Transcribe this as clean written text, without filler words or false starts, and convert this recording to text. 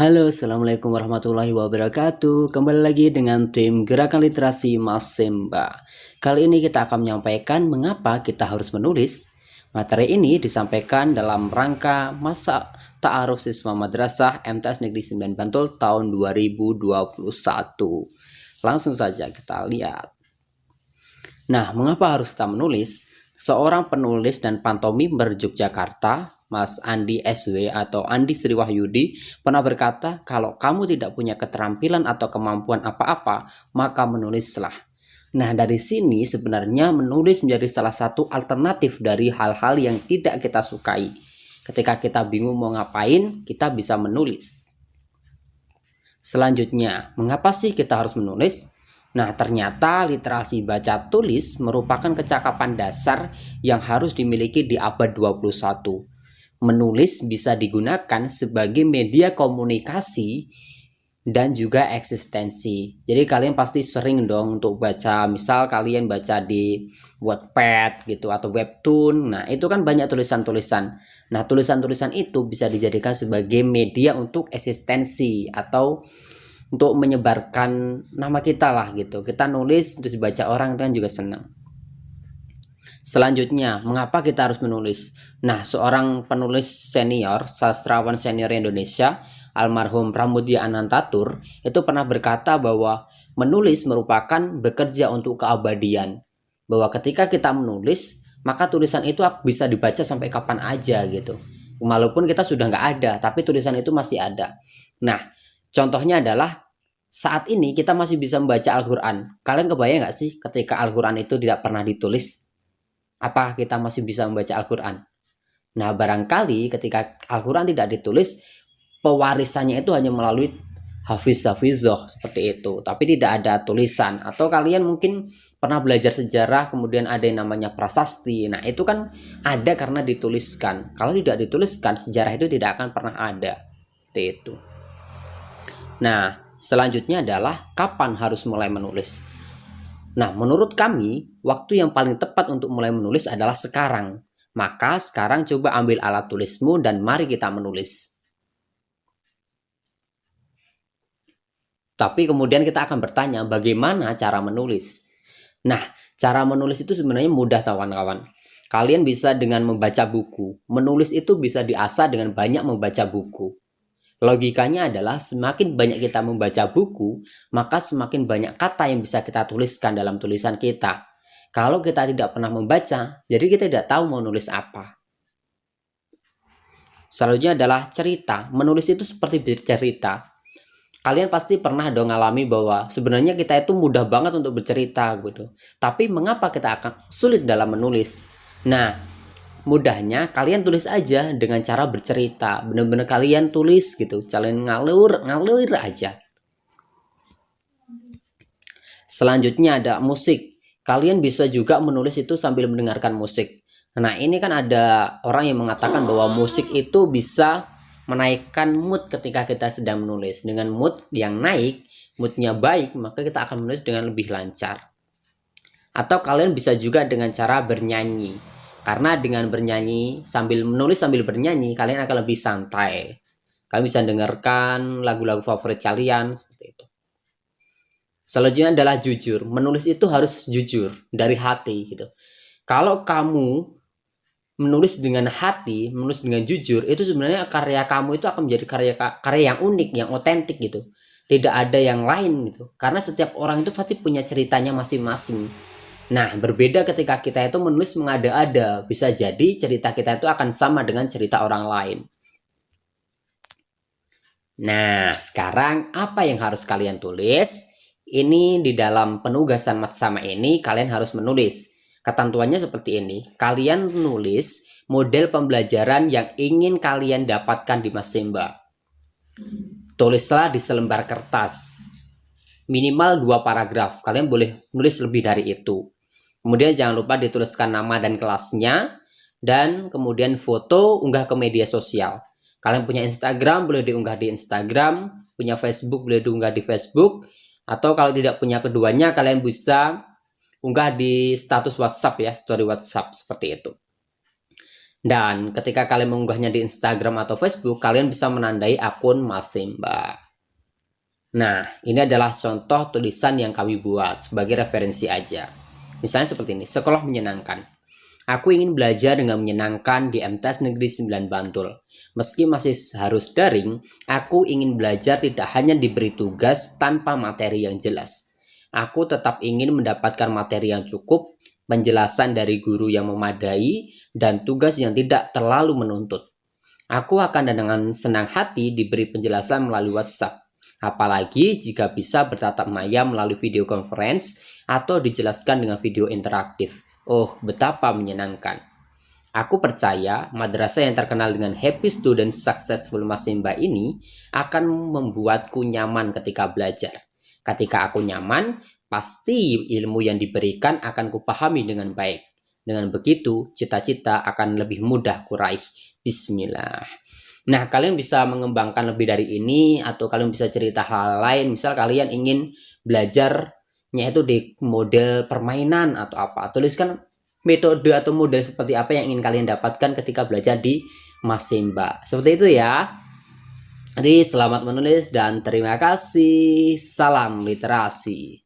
Halo, Assalamualaikum warahmatullahi wabarakatuh. Kembali lagi dengan tim Gerakan Literasi Masemba. Kali ini kita akan menyampaikan mengapa kita harus menulis. Materi ini disampaikan dalam rangka masa ta'aruf siswa madrasah MTS Negeri 9 Bantul tahun 2021. Langsung saja kita lihat. Nah, mengapa harus kita menulis? Seorang penulis dan pantomimer Yogyakarta, Mas Andi SW atau Andi Sri Wahyudi, pernah berkata, kalau kamu tidak punya keterampilan atau kemampuan apa-apa, maka menulislah. Nah, dari sini sebenarnya menulis menjadi salah satu alternatif dari hal-hal yang tidak kita sukai. Ketika kita bingung mau ngapain, kita bisa menulis. Selanjutnya, mengapa sih kita harus menulis? Nah, ternyata literasi baca tulis merupakan kecakapan dasar yang harus dimiliki di abad 21. Menulis bisa digunakan sebagai media komunikasi dan juga eksistensi. Jadi kalian pasti sering dong untuk baca, misal kalian baca di Wattpad gitu atau webtoon. Nah, itu kan banyak tulisan-tulisan. Nah, tulisan-tulisan itu bisa dijadikan sebagai media untuk eksistensi atau untuk menyebarkan nama kita lah gitu. Kita nulis terus dibaca orang, itu kan juga senang. Selanjutnya, mengapa kita harus menulis? Nah, seorang penulis senior, sastrawan senior Indonesia, almarhum Pramudia Anantatur, itu pernah berkata bahwa menulis merupakan bekerja untuk keabadian. Bahwa ketika kita menulis, maka tulisan itu bisa dibaca sampai kapan aja gitu. Walaupun kita sudah nggak ada, tapi tulisan itu masih ada. Nah, contohnya adalah saat ini kita masih bisa membaca Al-Quran. Kalian kebayang nggak sih ketika Al-Quran itu tidak pernah ditulis? Apakah kita masih bisa membaca Al-Quran? Nah, barangkali ketika Al-Quran tidak ditulis, pewarisannya itu hanya melalui hafiz-hafizah seperti itu. Tapi tidak ada tulisan. Atau kalian mungkin pernah belajar sejarah, kemudian ada yang namanya prasasti. Nah, itu kan ada karena dituliskan. Kalau tidak dituliskan, sejarah itu tidak akan pernah ada. Seperti itu. Nah, selanjutnya adalah kapan harus mulai menulis. Nah, menurut kami, waktu yang paling tepat untuk mulai menulis adalah sekarang. Maka sekarang coba ambil alat tulismu dan mari kita menulis. Tapi kemudian kita akan bertanya, bagaimana cara menulis? Nah, cara menulis itu sebenarnya mudah, kawan-kawan. Kalian bisa dengan membaca buku. Menulis itu bisa diasah dengan banyak membaca buku. Logikanya adalah semakin banyak kita membaca buku, maka semakin banyak kata yang bisa kita tuliskan dalam tulisan kita. Kalau kita tidak pernah membaca, jadi kita tidak tahu mau nulis apa. Selanjutnya adalah cerita. Menulis itu seperti bercerita. Kalian pasti pernah dong ngalami bahwa sebenarnya kita itu mudah banget untuk bercerita gitu. Tapi mengapa kita akan sulit dalam menulis? Nah, mudahnya kalian tulis aja dengan cara bercerita. Bener-bener kalian tulis gitu, kalian ngalir aja. Selanjutnya ada musik. Kalian bisa juga menulis itu sambil mendengarkan musik. Nah, ini kan ada orang yang mengatakan bahwa musik itu bisa menaikkan mood ketika kita sedang menulis. Dengan mood yang naik, moodnya baik, maka kita akan menulis dengan lebih lancar. Atau kalian bisa juga dengan cara bernyanyi. Karena dengan bernyanyi, sambil menulis sambil bernyanyi, kalian akan lebih santai. Kalian bisa dengarkan lagu-lagu favorit kalian, seperti itu. Selanjutnya adalah jujur. Menulis itu harus jujur, dari hati gitu. Kalau kamu menulis dengan hati, menulis dengan jujur, itu sebenarnya karya kamu itu akan menjadi karya yang unik, yang otentik gitu. Tidak ada yang lain gitu. Karena setiap orang itu pasti punya ceritanya masing-masing. Nah, berbeda ketika kita itu menulis mengada-ada. Bisa jadi cerita kita itu akan sama dengan cerita orang lain. Nah, sekarang apa yang harus kalian tulis? Ini di dalam penugasan Matsama ini kalian harus menulis. Ketentuannya seperti ini. Kalian menulis model pembelajaran yang ingin kalian dapatkan di Masemba. Tulislah di selembar kertas. Minimal 2 paragraf. Kalian boleh nulis lebih dari itu. Kemudian jangan lupa dituliskan nama dan kelasnya. Dan kemudian foto unggah ke media sosial. Kalian punya Instagram boleh diunggah di Instagram. Punya Facebook boleh diunggah di Facebook. Atau kalau tidak punya keduanya kalian bisa unggah di status WhatsApp ya. Story WhatsApp seperti itu. Dan ketika kalian mengunggahnya di Instagram atau Facebook, kalian bisa menandai akun Masimba. Nah, ini adalah contoh tulisan yang kami buat sebagai referensi aja. Misalnya seperti ini, sekolah menyenangkan. Aku ingin belajar dengan menyenangkan di MTs Negeri 9 Bantul. Meski masih harus daring, aku ingin belajar tidak hanya diberi tugas tanpa materi yang jelas. Aku tetap ingin mendapatkan materi yang cukup, penjelasan dari guru yang memadai, dan tugas yang tidak terlalu menuntut. Aku akan dengan senang hati diberi penjelasan melalui WhatsApp. Apalagi jika bisa bertatap maya melalui video conference atau dijelaskan dengan video interaktif. Oh, betapa menyenangkan. Aku percaya madrasah yang terkenal dengan Happy Student Successful Masimba ini akan membuatku nyaman ketika belajar. Ketika aku nyaman, pasti ilmu yang diberikan akan kupahami dengan baik. Dengan begitu, cita-cita akan lebih mudah kuraih. Bismillah. Nah, kalian bisa mengembangkan lebih dari ini atau kalian bisa cerita hal lain. Misal kalian ingin belajarnya itu di model permainan atau apa. Tuliskan metode atau model seperti apa yang ingin kalian dapatkan ketika belajar di Masimba. Seperti itu ya. Jadi selamat menulis dan terima kasih. Salam literasi.